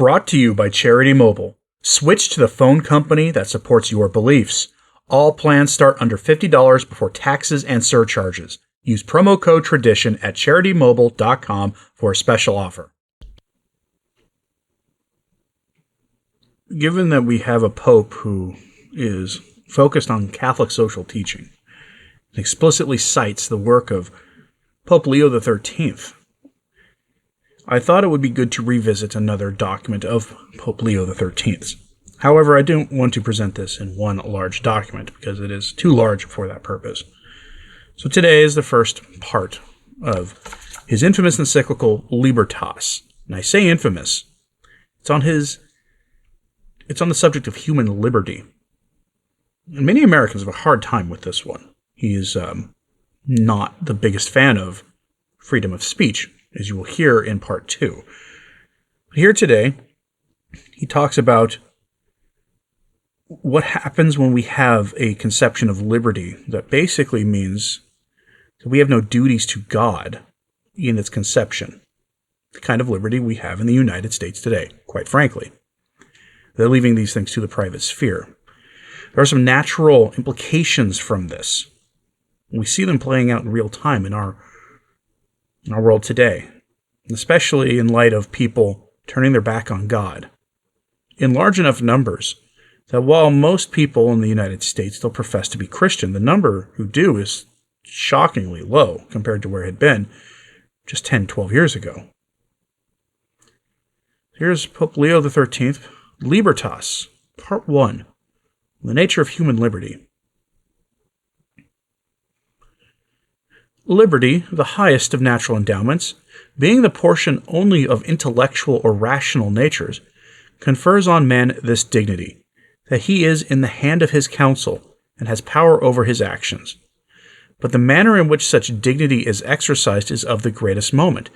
Brought to you by Charity Mobile. Switch to the phone company that supports your beliefs. All plans start under $50 before taxes and surcharges. Use promo code TRADITION at CharityMobile.com for a special offer. Given that we have a pope who is focused on Catholic social teaching, and explicitly cites the work of Pope Leo XIII, I thought it would be good to revisit another document of Pope Leo XIII's. However, I don't want to present this in one large document because it is too large for that purpose. So today is the first part of his infamous encyclical Libertas. And I say infamous. It's on the subject of human liberty. And many Americans have a hard time with this one. He is not the biggest fan of freedom of speech, as you will hear in part 2. But here today, he talks about what happens when we have a conception of liberty that basically means that we have no duties to God in its conception. The kind of liberty we have in the United States today, quite frankly. They're leaving these things to the private sphere. There are some natural implications from this. We see them playing out in real time in our world today, especially in light of people turning their back on God in large enough numbers that while most people in the United States still profess to be Christian, the number who do is shockingly low compared to where it had been just 10, 12 years ago. Here's Pope Leo XIII, Libertas, Part 1, The Nature of Human Liberty. Liberty, the highest of natural endowments, being the portion only of intellectual or rational natures, confers on man this dignity, that he is in the hand of his counsel and has power over his actions. But the manner in which such dignity is exercised is of the greatest moment,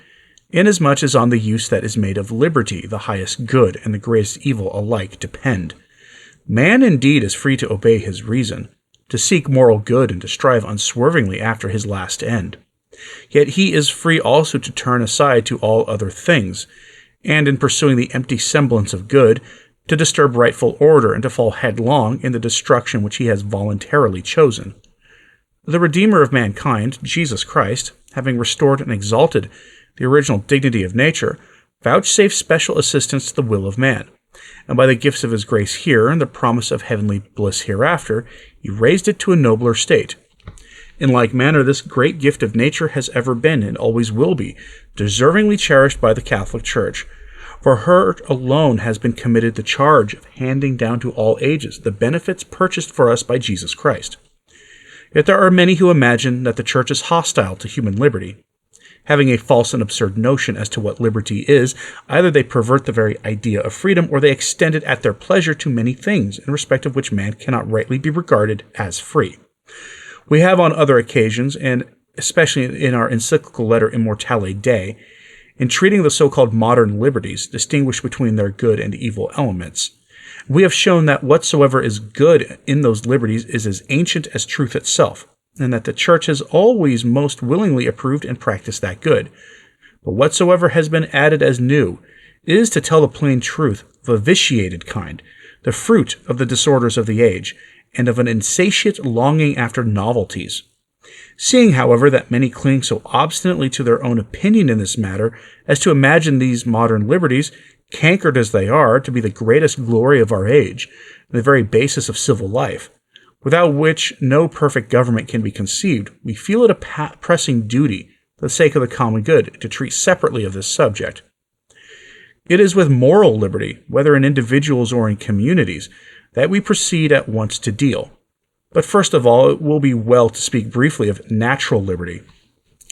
inasmuch as on the use that is made of liberty the highest good and the greatest evil alike depend. Man indeed is free to obey his reason, to seek moral good and to strive unswervingly after his last end. Yet he is free also to turn aside to all other things, and in pursuing the empty semblance of good, to disturb rightful order and to fall headlong in the destruction which he has voluntarily chosen. The Redeemer of mankind, Jesus Christ, having restored and exalted the original dignity of nature, vouchsafed special assistance to the will of man, and by the gifts of his grace here and the promise of heavenly bliss hereafter, he raised it to a nobler state. In like manner, this great gift of nature has ever been, and always will be, deservingly cherished by the Catholic Church. For her alone has been committed the charge of handing down to all ages the benefits purchased for us by Jesus Christ. Yet there are many who imagine that the Church is hostile to human liberty. Having a false and absurd notion as to what liberty is, either they pervert the very idea of freedom, or they extend it at their pleasure to many things, in respect of which man cannot rightly be regarded as free. We have on other occasions, and especially in our encyclical letter Immortale Dei, in treating the so-called modern liberties, distinguished between their good and evil elements, we have shown that whatsoever is good in those liberties is as ancient as truth itself, and that the Church has always most willingly approved and practiced that good. But whatsoever has been added as new is, to tell the plain truth, of a vitiated kind, the fruit of the disorders of the age, and of an insatiate longing after novelties. Seeing, however, that many cling so obstinately to their own opinion in this matter as to imagine these modern liberties, cankered as they are, to be the greatest glory of our age, and the very basis of civil life, without which no perfect government can be conceived, we feel it a pressing duty, for the sake of the common good, to treat separately of this subject. It is with moral liberty, whether in individuals or in communities, that we proceed at once to deal. But first of all, it will be well to speak briefly of natural liberty.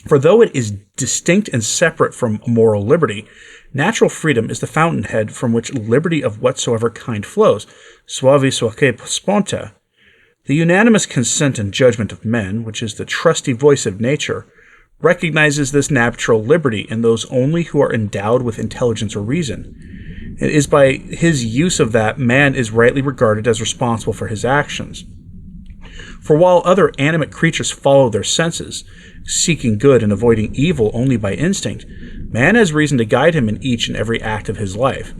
For though it is distinct and separate from moral liberty, natural freedom is the fountainhead from which liberty of whatsoever kind flows, suavi suaque sponta. The unanimous consent and judgment of men, which is the trusty voice of nature, recognizes this natural liberty in those only who are endowed with intelligence or reason. It is by his use of that man is rightly regarded as responsible for his actions. For while other animate creatures follow their senses, seeking good and avoiding evil only by instinct, man has reason to guide him in each and every act of his life.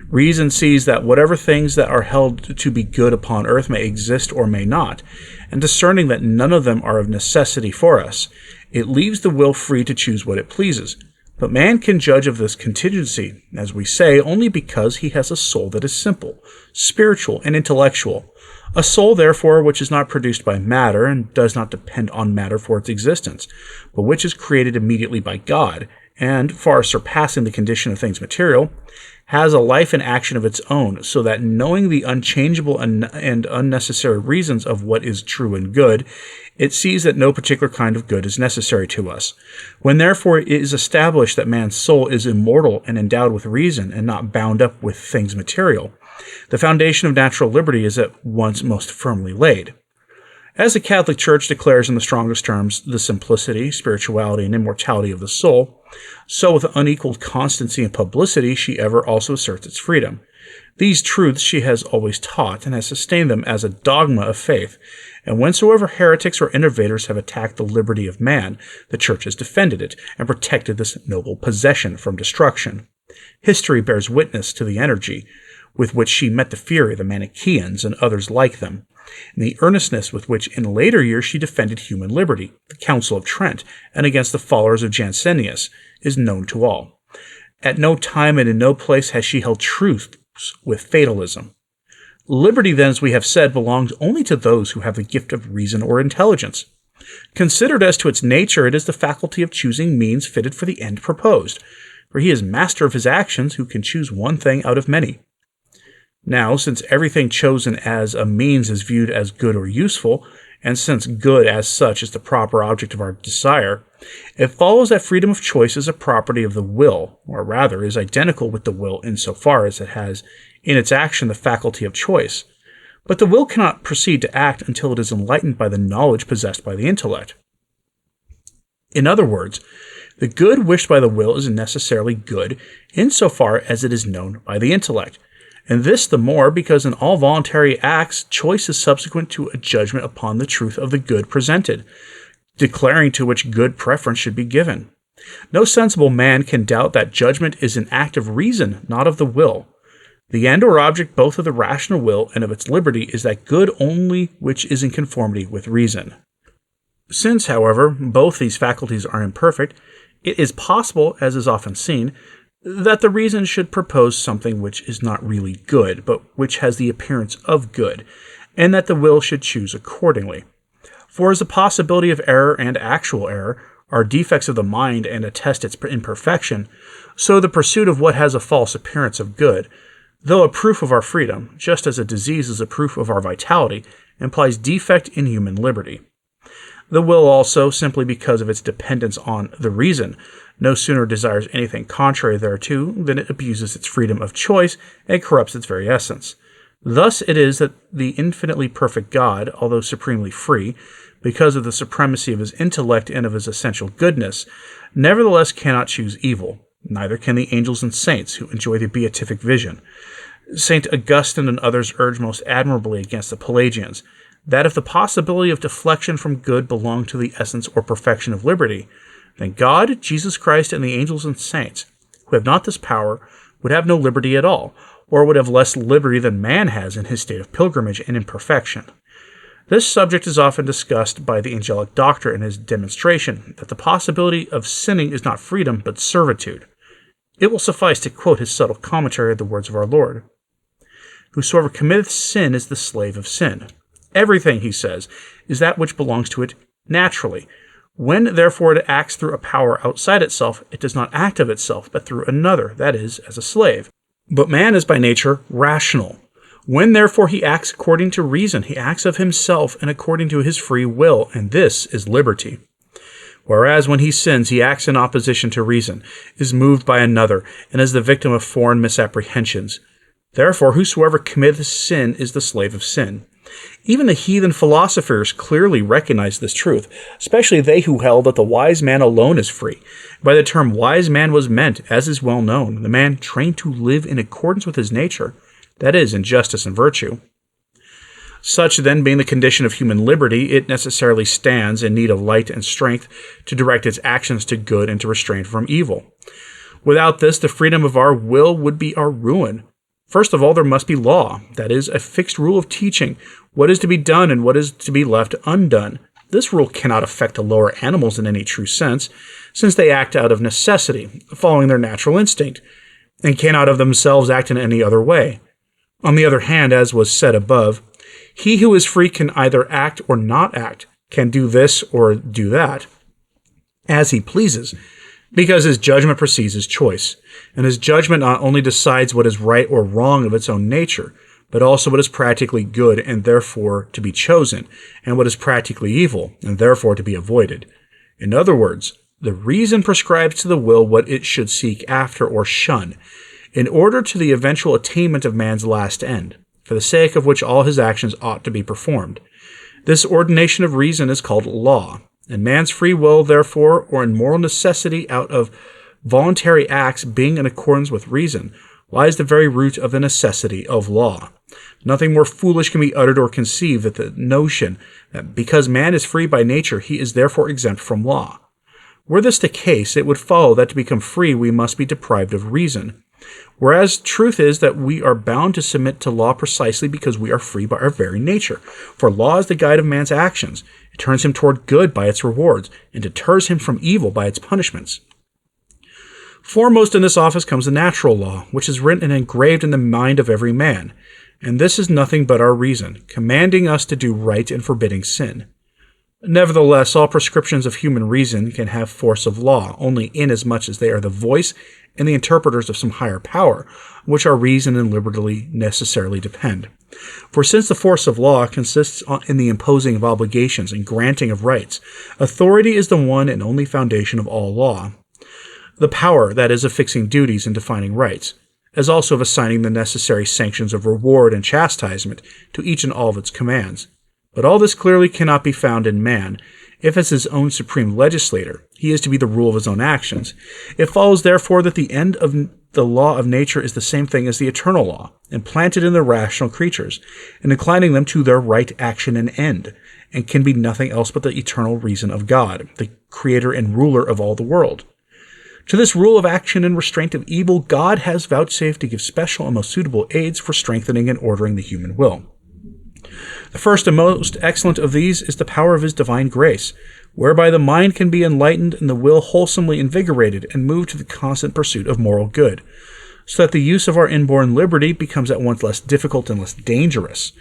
Reason sees that whatever things that are held to be good upon earth may exist or may not, and discerning that none of them are of necessity for us, it leaves the will free to choose what it pleases. But man can judge of this contingency, as we say, only because he has a soul that is simple, spiritual, and intellectual. A soul, therefore, which is not produced by matter and does not depend on matter for its existence, but which is created immediately by God, and, far surpassing the condition of things material, has a life and action of its own, so that knowing the unchangeable and unnecessary reasons of what is true and good, it sees that no particular kind of good is necessary to us. When therefore it is established that man's soul is immortal and endowed with reason and not bound up with things material, the foundation of natural liberty is at once most firmly laid. As the Catholic Church declares in the strongest terms the simplicity, spirituality, and immortality of the soul, so with unequaled constancy and publicity she ever also asserts its freedom. These truths she has always taught and has sustained them as a dogma of faith, and whensoever heretics or innovators have attacked the liberty of man, the Church has defended it and protected this noble possession from destruction. History bears witness to the energy with which she met the fury of the Manichaeans and others like them, and the earnestness with which in later years she defended human liberty, the Council of Trent, and against the followers of Jansenius, is known to all. At no time and in no place has she held truths with fatalism. Liberty, then, as we have said, belongs only to those who have the gift of reason or intelligence. Considered as to its nature, it is the faculty of choosing means fitted for the end proposed, for he is master of his actions who can choose one thing out of many. Now, since everything chosen as a means is viewed as good or useful, and since good as such is the proper object of our desire, it follows that freedom of choice is a property of the will, or rather is identical with the will insofar as it has in its action the faculty of choice. But the will cannot proceed to act until it is enlightened by the knowledge possessed by the intellect. In other words, the good wished by the will is necessarily good insofar as it is known by the intellect, and this the more because in all voluntary acts choice is subsequent to a judgment upon the truth of the good presented, declaring to which good preference should be given. No sensible man can doubt that judgment is an act of reason, not of the will. The end or object both of the rational will and of its liberty is that good only which is in conformity with reason. Since, however, both these faculties are imperfect, it is possible, as is often seen, that the reason should propose something which is not really good, but which has the appearance of good, and that the will should choose accordingly. For as the possibility of error and actual error are defects of the mind and attest its imperfection, so the pursuit of what has a false appearance of good, though a proof of our freedom, just as a disease is a proof of our vitality, implies defect in human liberty. The will also, simply because of its dependence on the reason, no sooner desires anything contrary thereto than it abuses its freedom of choice and corrupts its very essence. Thus it is that the infinitely perfect God, although supremely free, because of the supremacy of his intellect and of his essential goodness, nevertheless cannot choose evil. Neither can the angels and saints who enjoy the beatific vision. St. Augustine and others urge most admirably against the Pelagians, that if the possibility of deflection from good belonged to the essence or perfection of liberty, then God, Jesus Christ, and the angels and saints, who have not this power, would have no liberty at all, or would have less liberty than man has in his state of pilgrimage and imperfection. This subject is often discussed by the angelic doctor in his demonstration that the possibility of sinning is not freedom, but servitude. It will suffice to quote his subtle commentary of the words of our Lord. Whosoever committeth sin is the slave of sin. Everything, he says, is that which belongs to it naturally. When, therefore, it acts through a power outside itself, it does not act of itself, but through another, that is, as a slave. But man is by nature rational. When, therefore, he acts according to reason, he acts of himself and according to his free will, and this is liberty. Whereas when he sins, he acts in opposition to reason, is moved by another, and is the victim of foreign misapprehensions. Therefore, whosoever committeth sin is the slave of sin. Even the heathen philosophers clearly recognized this truth, especially they who held that the wise man alone is free. By the term wise man was meant, as is well known, the man trained to live in accordance with his nature, that is, in justice and virtue. Such then being the condition of human liberty, it necessarily stands in need of light and strength to direct its actions to good and to restrain from evil. Without this, the freedom of our will would be our ruin, First of all, there must be law, that is, a fixed rule of teaching what is to be done and what is to be left undone. This rule cannot affect the lower animals in any true sense, since they act out of necessity, following their natural instinct, and cannot of themselves act in any other way. On the other hand, as was said above, he who is free can either act or not act, can do this or do that, as he pleases, because his judgment precedes his choice, and his judgment not only decides what is right or wrong of its own nature, but also what is practically good and therefore to be chosen, and what is practically evil and therefore to be avoided. In other words, the reason prescribes to the will what it should seek after or shun, in order to the eventual attainment of man's last end, for the sake of which all his actions ought to be performed. This ordination of reason is called law, and man's free will, therefore, or in moral necessity out of voluntary acts being in accordance with reason, lies the very root of the necessity of law. Nothing more foolish can be uttered or conceived than the notion that because man is free by nature, he is therefore exempt from law. Were this the case, it would follow that to become free we must be deprived of reason. Whereas truth is that we are bound to submit to law precisely because we are free by our very nature. For law is the guide of man's actions. It turns him toward good by its rewards, and deters him from evil by its punishments. Foremost in this office comes the natural law, which is written and engraved in the mind of every man. And this is nothing but our reason, commanding us to do right and forbidding sin. Nevertheless, all prescriptions of human reason can have force of law, only inasmuch as they are the voice and the interpreters of some higher power, on which our reason and liberty necessarily depend. For since the force of law consists in the imposing of obligations and granting of rights, authority is the one and only foundation of all law. The power, that is, of fixing duties and defining rights, as also of assigning the necessary sanctions of reward and chastisement to each and all of its commands. But all this clearly cannot be found in man. If as his own supreme legislator, he is to be the rule of his own actions, it follows therefore that the end of the law of nature is the same thing as the eternal law, implanted in the rational creatures, and inclining them to their right action and end, and can be nothing else but the eternal reason of God, the creator and ruler of all the world. To this rule of action and restraint of evil, God has vouchsafed to give special and most suitable aids for strengthening and ordering the human will. The first and most excellent of these is the power of his divine grace, whereby the mind can be enlightened and the will wholesomely invigorated and moved to the constant pursuit of moral good, so that the use of our inborn liberty becomes at once less difficult and less dangerous.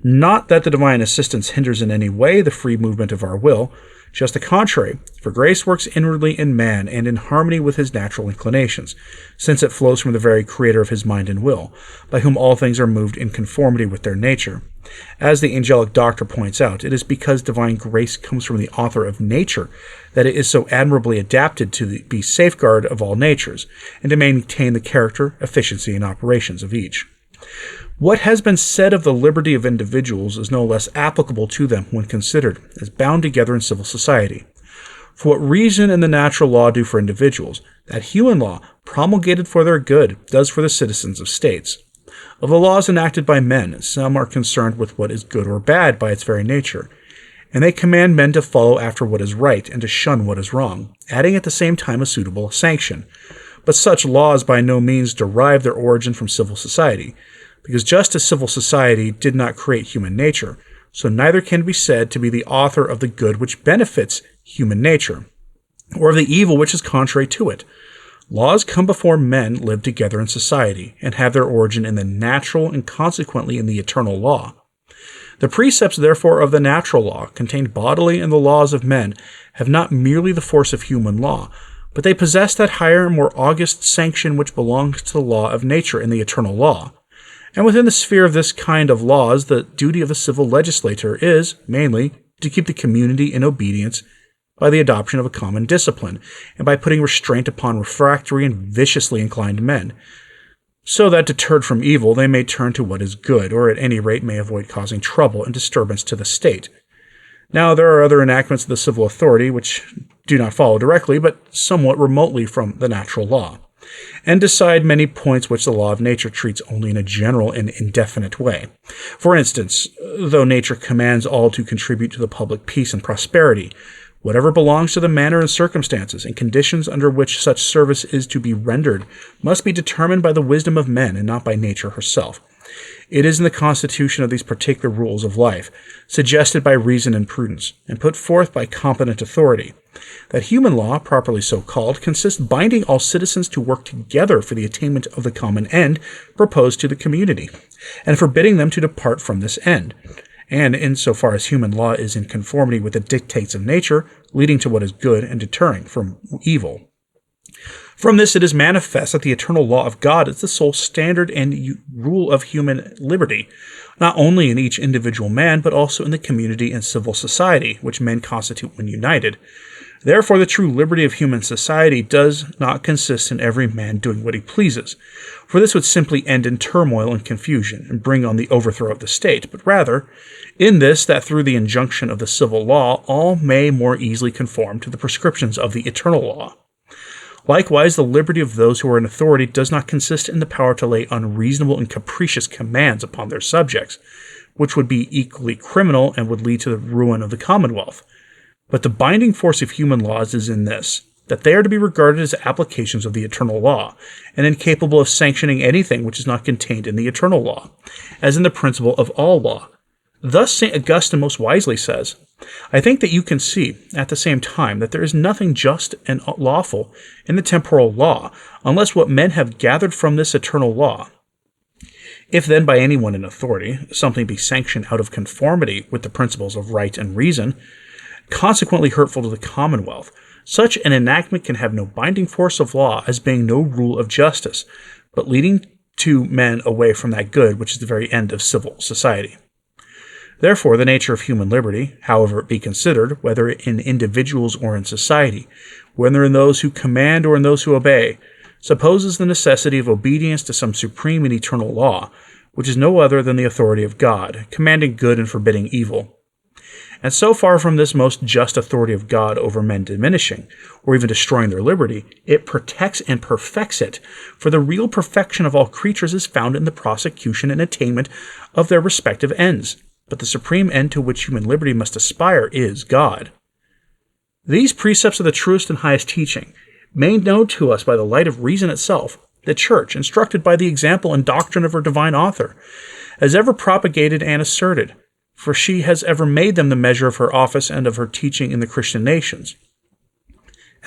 Not that the divine assistance hinders in any way the free movement of our will, just the contrary, for grace works inwardly in man and in harmony with his natural inclinations, since it flows from the very creator of his mind and will, by whom all things are moved in conformity with their nature. As the angelic doctor points out, it is because divine grace comes from the author of nature that it is so admirably adapted to be safeguard of all natures, and to maintain the character, efficiency, and operations of each. What has been said of the liberty of individuals is no less applicable to them when considered as bound together in civil society. For what reason and the natural law do for individuals, that human law, promulgated for their good, does for the citizens of states. Of the laws enacted by men, some are concerned with what is good or bad by its very nature, and they command men to follow after what is right and to shun what is wrong, adding at the same time a suitable sanction. But such laws by no means derive their origin from civil society, because just as civil society did not create human nature, so neither can be said to be the author of the good which benefits human nature, or of the evil which is contrary to it. Laws come before men live together in society, and have their origin in the natural and consequently in the eternal law. The precepts, therefore, of the natural law, contained bodily in the laws of men, have not merely the force of human law, but they possess that higher and more august sanction which belongs to the law of nature in the eternal law. And within the sphere of this kind of laws, the duty of the civil legislator is, mainly, to keep the community in obedience by the adoption of a common discipline, and by putting restraint upon refractory and viciously inclined men, so that, deterred from evil, they may turn to what is good, or at any rate may avoid causing trouble and disturbance to the state. Now, there are other enactments of the civil authority which do not follow directly, but somewhat remotely from the natural law, and decide many points which the law of nature treats only in a general and indefinite way. For instance, though nature commands all to contribute to the public peace and prosperity, Whatever belongs to the manner and circumstances and conditions under which such service is to be rendered must be determined by the wisdom of men and not by nature herself. It is in the constitution of these particular rules of life, suggested by reason and prudence, and put forth by competent authority, that human law, properly so called, consists binding all citizens to work together for the attainment of the common end proposed to the community, and forbidding them to depart from this end, and insofar as human law is in conformity with the dictates of nature, leading to what is good and deterring from evil. From this it is manifest that the eternal law of God is the sole standard and rule of human liberty, not only in each individual man, but also in the community and civil society, which men constitute when united. Therefore, the true liberty of human society does not consist in every man doing what he pleases, for this would simply end in turmoil and confusion, and bring on the overthrow of the state, but rather, in this, that through the injunction of the civil law, all may more easily conform to the prescriptions of the eternal law. Likewise, the liberty of those who are in authority does not consist in the power to lay unreasonable and capricious commands upon their subjects, which would be equally criminal and would lead to the ruin of the commonwealth. But the binding force of human laws is in this, that they are to be regarded as applications of the eternal law, and incapable of sanctioning anything which is not contained in the eternal law, as in the principle of all law. Thus St. Augustine most wisely says, I think that you can see, at the same time, that there is nothing just and lawful in the temporal law, unless what men have gathered from this eternal law. If then by anyone in authority something be sanctioned out of conformity with the principles of right and reason, consequently hurtful to the commonwealth, such an enactment can have no binding force of law as being no rule of justice, but leading to men away from that good which is the very end of civil society. Therefore, the nature of human liberty, however it be considered, whether in individuals or in society, whether in those who command or in those who obey, supposes the necessity of obedience to some supreme and eternal law, which is no other than the authority of God, commanding good and forbidding evil. And so far from this most just authority of God over men diminishing, or even destroying their liberty, it protects and perfects it, for the real perfection of all creatures is found in the prosecution and attainment of their respective ends. But the supreme end to which human liberty must aspire is God. These precepts are the truest and highest teaching, made known to us by the light of reason itself. The Church, instructed by the example and doctrine of her divine author, has ever propagated and asserted, for she has ever made them the measure of her office and of her teaching in the Christian nations.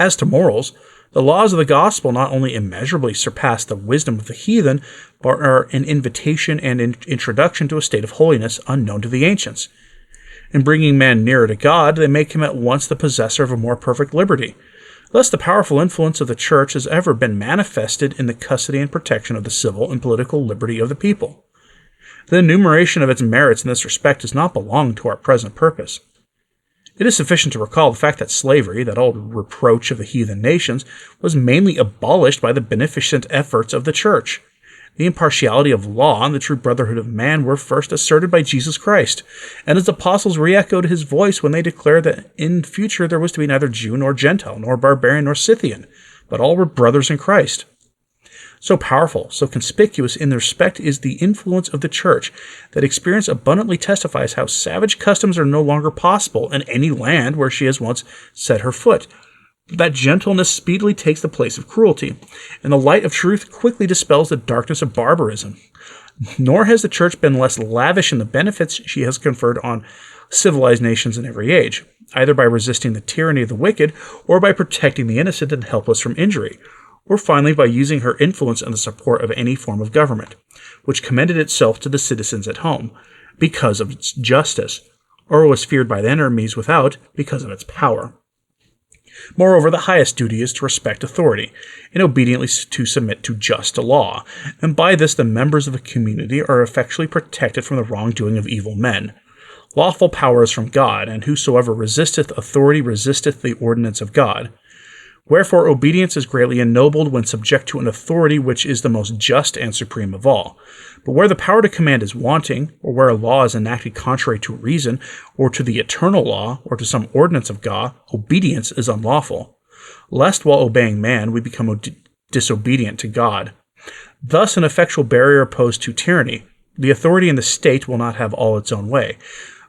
As to morals, the laws of the gospel not only immeasurably surpass the wisdom of the heathen, but are an invitation and introduction to a state of holiness unknown to the ancients. In bringing man nearer to God, they make him at once the possessor of a more perfect liberty. Thus the powerful influence of the Church has ever been manifested in the custody and protection of the civil and political liberty of the people. The enumeration of its merits in this respect does not belong to our present purpose. It is sufficient to recall the fact that slavery, that old reproach of the heathen nations, was mainly abolished by the beneficent efforts of the Church. The impartiality of law and the true brotherhood of man were first asserted by Jesus Christ, and his apostles re-echoed his voice when they declared that in future there was to be neither Jew nor Gentile, nor barbarian nor Scythian, but all were brothers in Christ. So powerful, so conspicuous in their respect is the influence of the Church that experience abundantly testifies how savage customs are no longer possible in any land where she has once set her foot. That gentleness speedily takes the place of cruelty, and the light of truth quickly dispels the darkness of barbarism. Nor has the Church been less lavish in the benefits she has conferred on civilized nations in every age, either by resisting the tyranny of the wicked or by protecting the innocent and helpless from injury, or finally by using her influence and the support of any form of government, which commended itself to the citizens at home because of its justice, or was feared by the enemies without because of its power. Moreover, the highest duty is to respect authority, and obediently to submit to just law, and by this the members of a community are effectually protected from the wrongdoing of evil men. Lawful power is from God, and whosoever resisteth authority resisteth the ordinance of God. Wherefore obedience is greatly ennobled when subject to an authority which is the most just and supreme of all. But where the power to command is wanting, or where a law is enacted contrary to reason, or to the eternal law, or to some ordinance of God, obedience is unlawful, lest while obeying man we become disobedient to God. Thus an effectual barrier opposed to tyranny. The authority in the state will not have all its own way,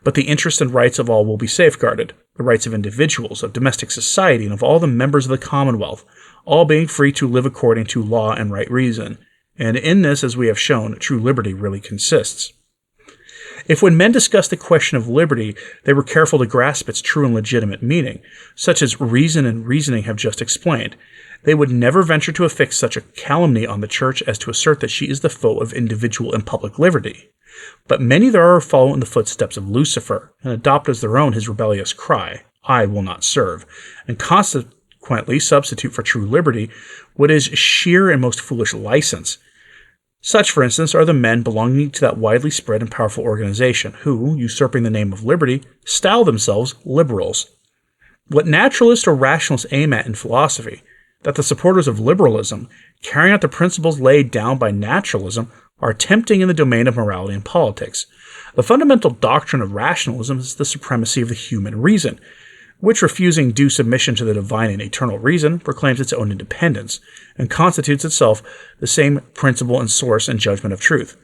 but the interests and rights of all will be safeguarded, the rights of individuals, of domestic society, and of all the members of the Commonwealth, all being free to live according to law and right reason. And in this, as we have shown, true liberty really consists. If when men discussed the question of liberty, they were careful to grasp its true and legitimate meaning, such as reason and reasoning have just explained, they would never venture to affix such a calumny on the Church as to assert that she is the foe of individual and public liberty. But many there are who follow in the footsteps of Lucifer, and adopt as their own his rebellious cry, "I will not serve," and consequently substitute for true liberty what is sheer and most foolish license. Such, for instance, are the men belonging to that widely spread and powerful organization, who, usurping the name of liberty, style themselves liberals. What naturalists or rationalists aim at in philosophy, that the supporters of liberalism, carrying out the principles laid down by naturalism, are attempting in the domain of morality and politics. The fundamental doctrine of rationalism is the supremacy of the human reason, which, refusing due submission to the divine and eternal reason, proclaims its own independence, and constitutes itself the same principle and source and judgment of truth.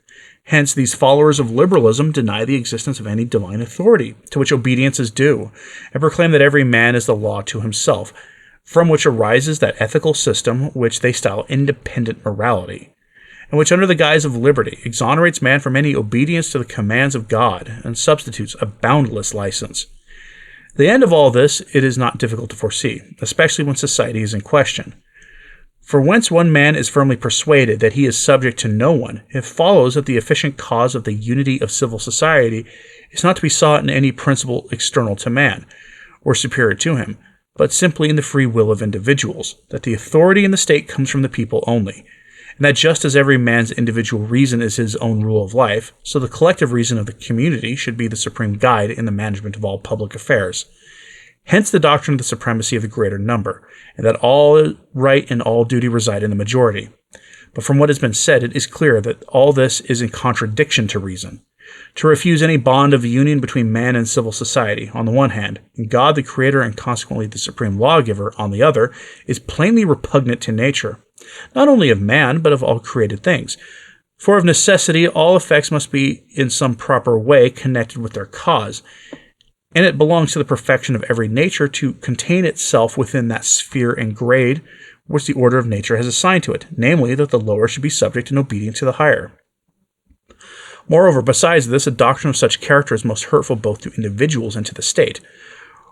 Hence, these followers of liberalism deny the existence of any divine authority, to which obedience is due, and proclaim that every man is the law to himself, from which arises that ethical system which they style independent morality, and which under the guise of liberty exonerates man from any obedience to the commands of God, and substitutes a boundless license. The end of all this it is not difficult to foresee, especially when society is in question. For whence one man is firmly persuaded that he is subject to no one, it follows that the efficient cause of the unity of civil society is not to be sought in any principle external to man, or superior to him, but simply in the free will of individuals, that the authority in the state comes from the people only, and that just as every man's individual reason is his own rule of life, so the collective reason of the community should be the supreme guide in the management of all public affairs. Hence the doctrine of the supremacy of the greater number, and that all right and all duty reside in the majority. But from what has been said, it is clear that all this is in contradiction to reason. To refuse any bond of union between man and civil society, on the one hand, and God the Creator and consequently the supreme lawgiver, on the other, is plainly repugnant to nature, not only of man, but of all created things. For of necessity, all effects must be in some proper way connected with their cause, and it belongs to the perfection of every nature to contain itself within that sphere and grade which the order of nature has assigned to it, namely that the lower should be subject and obedient to the higher. Moreover, besides this, a doctrine of such character is most hurtful both to individuals and to the state.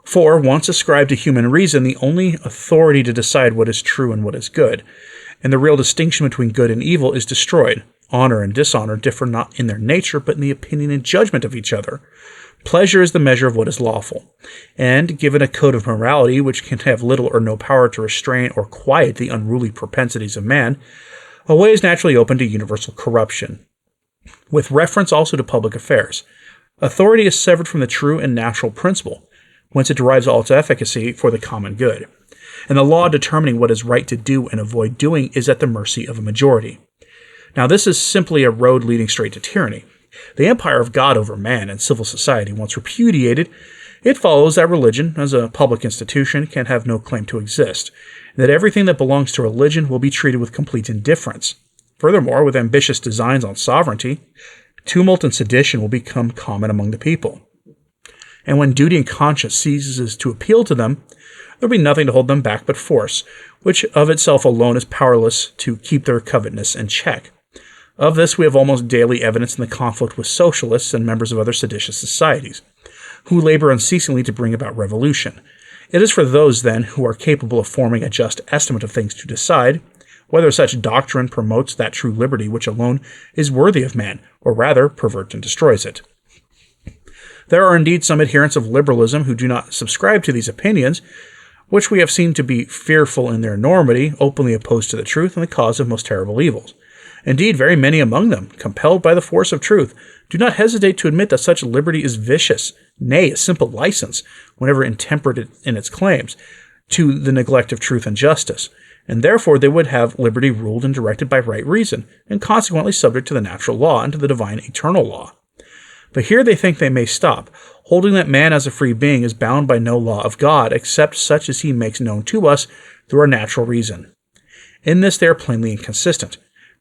For, once ascribed to human reason, the only authority to decide what is true and what is good, and the real distinction between good and evil is destroyed. Honor and dishonor differ not in their nature, but in the opinion and judgment of each other. Pleasure is the measure of what is lawful, and, given a code of morality which can have little or no power to restrain or quiet the unruly propensities of man, a way is naturally open to universal corruption. With reference also to public affairs, authority is severed from the true and natural principle, whence it derives all its efficacy for the common good, and the law determining what is right to do and avoid doing is at the mercy of a majority. Now this is simply a road leading straight to tyranny. The empire of God over man and civil society once repudiated, it follows that religion, as a public institution, can have no claim to exist, and that everything that belongs to religion will be treated with complete indifference. Furthermore, with ambitious designs on sovereignty, tumult and sedition will become common among the people. And when duty and conscience ceases to appeal to them, there will be nothing to hold them back but force, which of itself alone is powerless to keep their covetousness in check. Of this we have almost daily evidence in the conflict with socialists and members of other seditious societies, who labor unceasingly to bring about revolution. It is for those, then, who are capable of forming a just estimate of things to decide whether such doctrine promotes that true liberty which alone is worthy of man, or rather perverts and destroys it. There are indeed some adherents of liberalism who do not subscribe to these opinions, which we have seen to be fearful in their enormity, openly opposed to the truth and the cause of most terrible evils. Indeed, very many among them, compelled by the force of truth, do not hesitate to admit that such liberty is vicious, nay, a simple license, whenever intemperate in its claims, to the neglect of truth and justice, and therefore they would have liberty ruled and directed by right reason, and consequently subject to the natural law and to the divine eternal law. But here they think they may stop, holding that man as a free being is bound by no law of God except such as he makes known to us through our natural reason. In this they are plainly inconsistent,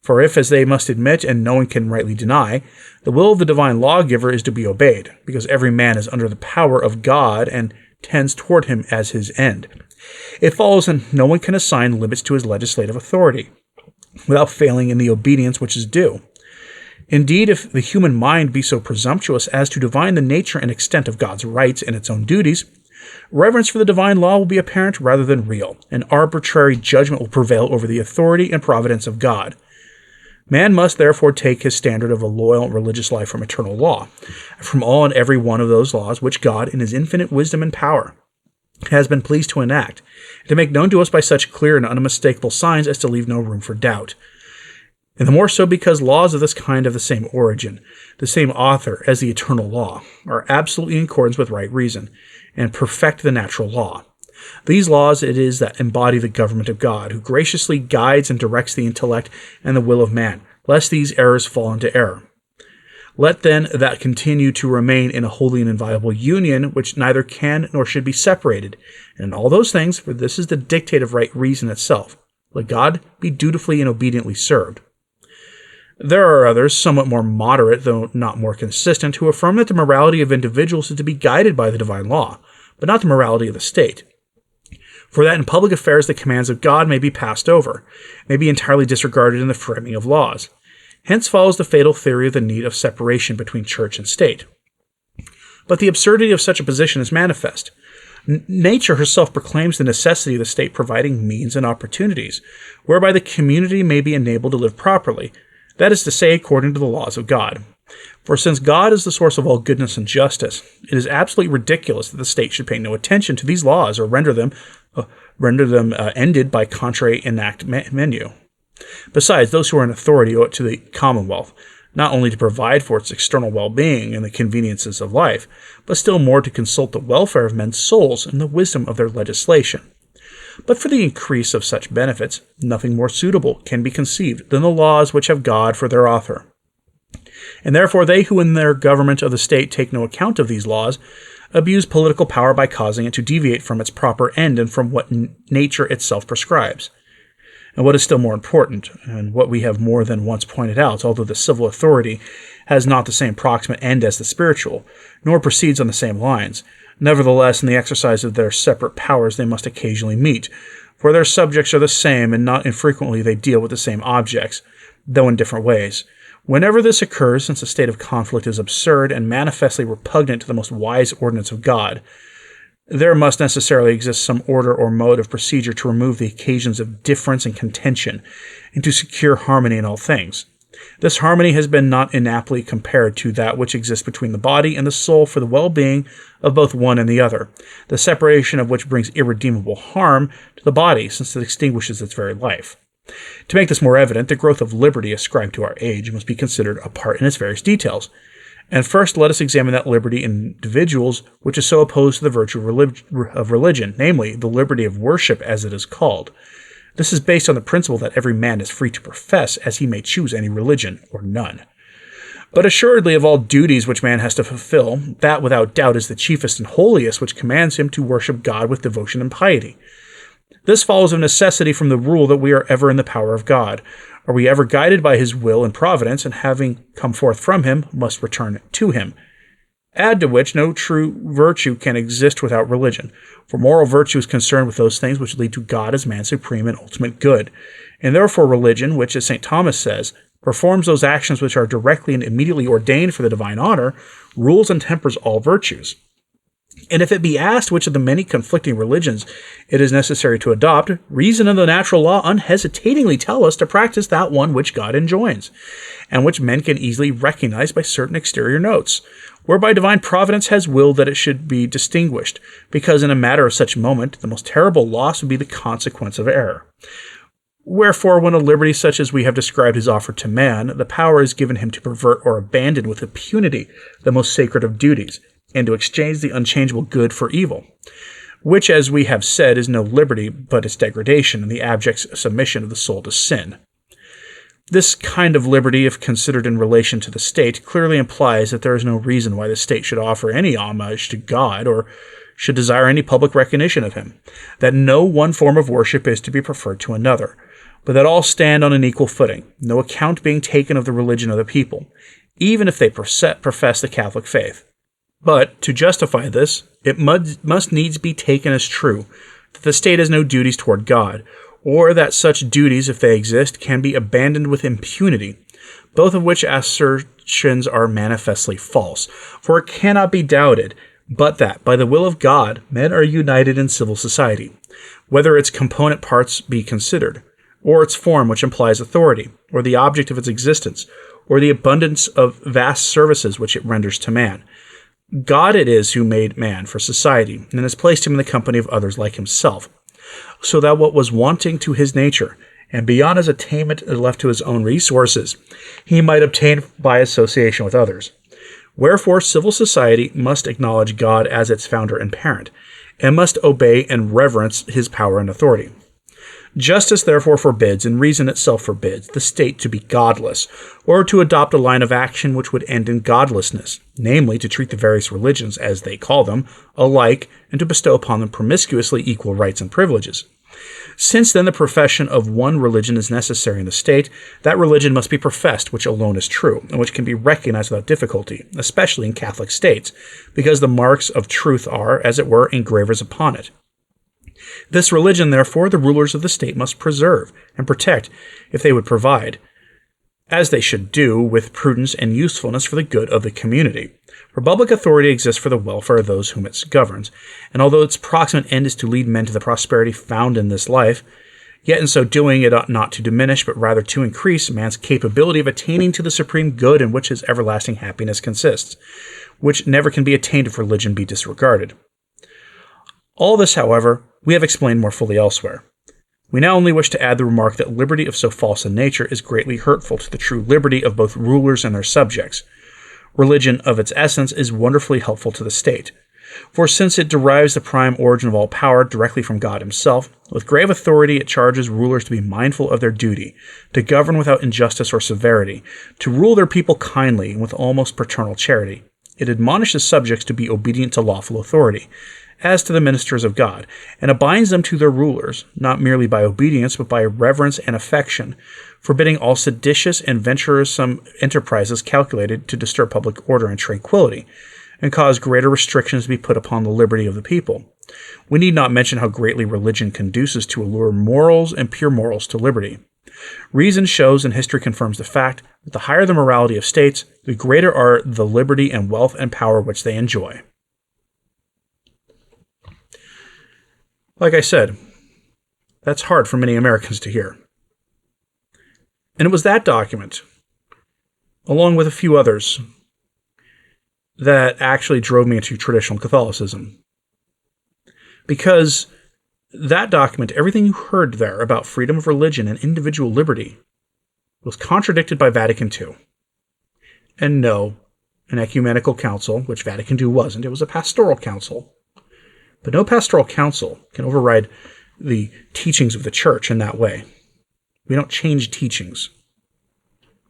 For if, as they must admit, and no one can rightly deny, the will of the divine lawgiver is to be obeyed, because every man is under the power of God and tends toward him as his end, it follows that no one can assign limits to his legislative authority, without failing in the obedience which is due. Indeed, if the human mind be so presumptuous as to divine the nature and extent of God's rights and its own duties, reverence for the divine law will be apparent rather than real, and arbitrary judgment will prevail over the authority and providence of God. Man must therefore take his standard of a loyal religious life from eternal law, from all and every one of those laws which God, in his infinite wisdom and power, has been pleased to enact, and to make known to us by such clear and unmistakable signs as to leave no room for doubt. And the more so because laws of this kind have the same origin, the same author as the eternal law, are absolutely in accordance with right reason, and perfect the natural law. These laws it is that embody the government of God, who graciously guides and directs the intellect and the will of man, lest these errors fall into error. Let then that continue to remain in a holy and inviolable union, which neither can nor should be separated. And in all those things, for this is the dictate of right reason itself, let God be dutifully and obediently served. There are others, somewhat more moderate, though not more consistent, who affirm that the morality of individuals is to be guided by the divine law, but not the morality of the state. For that in public affairs the commands of God may be passed over, may be entirely disregarded in the framing of laws. Hence follows the fatal theory of the need of separation between church and state. But the absurdity of such a position is manifest. Nature herself proclaims the necessity of the state providing means and opportunities, whereby the community may be enabled to live properly, that is to say, according to the laws of God. For since God is the source of all goodness and justice, it is absolutely ridiculous that the state should pay no attention to these laws or render them ended by contrary enact menu. Besides, those who are in authority owe it to the commonwealth, not only to provide for its external well-being and the conveniences of life, but still more to consult the welfare of men's souls and the wisdom of their legislation. But for the increase of such benefits, nothing more suitable can be conceived than the laws which have God for their author. And therefore they who in their government of the state take no account of these laws, abuse political power by causing it to deviate from its proper end and from what nature itself prescribes. And what is still more important, and what we have more than once pointed out, although the civil authority has not the same proximate end as the spiritual, nor proceeds on the same lines, nevertheless in the exercise of their separate powers they must occasionally meet, for their subjects are the same, and not infrequently they deal with the same objects, though in different ways. Whenever this occurs, since a state of conflict is absurd and manifestly repugnant to the most wise ordinance of God, there must necessarily exist some order or mode of procedure to remove the occasions of difference and contention, and to secure harmony in all things. This harmony has been not inaptly compared to that which exists between the body and the soul for the well-being of both one and the other, the separation of which brings irredeemable harm to the body, since it extinguishes its very life. To make this more evident, the growth of liberty ascribed to our age must be considered apart in its various details. And first, let us examine that liberty in individuals which is so opposed to the virtue of religion, namely, the liberty of worship, as it is called. This is based on the principle that every man is free to profess as he may choose any religion, or none. But assuredly of all duties which man has to fulfill, that without doubt is the chiefest and holiest which commands him to worship God with devotion and piety. This follows of necessity from the rule that we are ever in the power of God. Are we ever guided by his will and providence, and having come forth from him, must return to him. Add to which no true virtue can exist without religion, for moral virtue is concerned with those things which lead to God as man's supreme and ultimate good, and therefore religion, which, as St. Thomas says, performs those actions which are directly and immediately ordained for the divine honor, rules and tempers all virtues. And if it be asked which of the many conflicting religions it is necessary to adopt, reason and the natural law unhesitatingly tell us to practice that one which God enjoins, and which men can easily recognize by certain exterior notes, whereby divine providence has willed that it should be distinguished, because in a matter of such moment the most terrible loss would be the consequence of error. Wherefore, when a liberty such as we have described is offered to man, the power is given him to pervert or abandon with impunity the most sacred of duties, and to exchange the unchangeable good for evil, which, as we have said, is no liberty, but its degradation and the abject submission of the soul to sin. This kind of liberty, if considered in relation to the state, clearly implies that there is no reason why the state should offer any homage to God or should desire any public recognition of him, that no one form of worship is to be preferred to another, but that all stand on an equal footing, no account being taken of the religion of the people, even if they profess the Catholic faith. But, to justify this, it must needs be taken as true that the state has no duties toward God, or that such duties, if they exist, can be abandoned with impunity, both of which assertions are manifestly false. For it cannot be doubted but that, by the will of God, men are united in civil society, whether its component parts be considered, or its form which implies authority, or the object of its existence, or the abundance of vast services which it renders to man. God it is who made man for society, and has placed him in the company of others like himself, so that what was wanting to his nature, and beyond his attainment and left to his own resources, he might obtain by association with others. Wherefore civil society must acknowledge God as its founder and parent, and must obey and reverence his power and authority. Justice therefore forbids, and reason itself forbids, the state to be godless, or to adopt a line of action which would end in godlessness, namely to treat the various religions, as they call them, alike, and to bestow upon them promiscuously equal rights and privileges. Since then the profession of one religion is necessary in the state, that religion must be professed which alone is true, and which can be recognized without difficulty, especially in Catholic states, because the marks of truth are, as it were, engravers upon it. This religion, therefore, the rulers of the state must preserve and protect, if they would provide, as they should do, with prudence and usefulness for the good of the community. For public authority exists for the welfare of those whom it governs, and although its proximate end is to lead men to the prosperity found in this life, yet in so doing it ought not to diminish, but rather to increase man's capability of attaining to the supreme good in which his everlasting happiness consists, which never can be attained if religion be disregarded. All this, however, we have explained more fully elsewhere. We now only wish to add the remark that liberty of so false a nature is greatly hurtful to the true liberty of both rulers and their subjects. Religion, of its essence, is wonderfully helpful to the state. For since it derives the prime origin of all power directly from God himself, with grave authority it charges rulers to be mindful of their duty, to govern without injustice or severity, to rule their people kindly and with almost paternal charity. It admonishes subjects to be obedient to lawful authority, as to the ministers of God, and binds them to their rulers, not merely by obedience, but by reverence and affection, forbidding all seditious and venturesome enterprises calculated to disturb public order and tranquility, and cause greater restrictions to be put upon the liberty of the people. We need not mention how greatly religion conduces to allure morals and pure morals to liberty. Reason shows and history confirms the fact that the higher the morality of states, the greater are the liberty and wealth and power which they enjoy. Like I said, that's hard for many Americans to hear. And it was that document, along with a few others, that actually drove me into traditional Catholicism. Because that document, everything you heard there about freedom of religion and individual liberty, was contradicted by Vatican II. And no, an ecumenical council, which Vatican II wasn't, it was a pastoral council. But no pastoral council can override the teachings of the church in that way. We don't change teachings.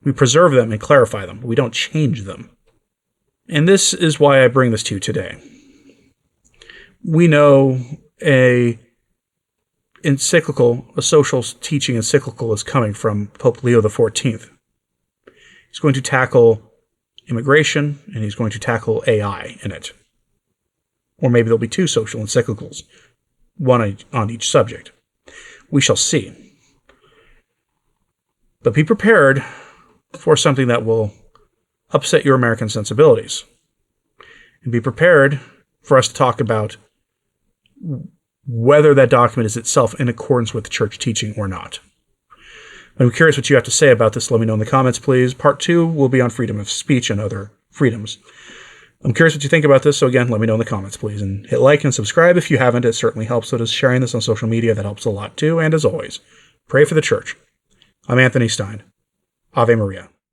We preserve them and clarify them, but we don't change them. And this is why I bring this to you today. We know a social teaching encyclical is coming from Pope Leo XIV. He's going to tackle immigration, and he's going to tackle AI in it. Or maybe there'll be two social encyclicals, one on each subject. We shall see. But be prepared for something that will upset your American sensibilities. And be prepared for us to talk about whether that document is itself in accordance with the church teaching or not. I'm curious what you have to say about this. Let me know in the comments, please. Part 2 will be on freedom of speech and other freedoms. I'm curious what you think about this, so again, let me know in the comments, please. And hit like and subscribe if you haven't. It certainly helps. So does sharing this on social media. That helps a lot too. And as always, pray for the church. I'm Anthony Stine. Ave Maria.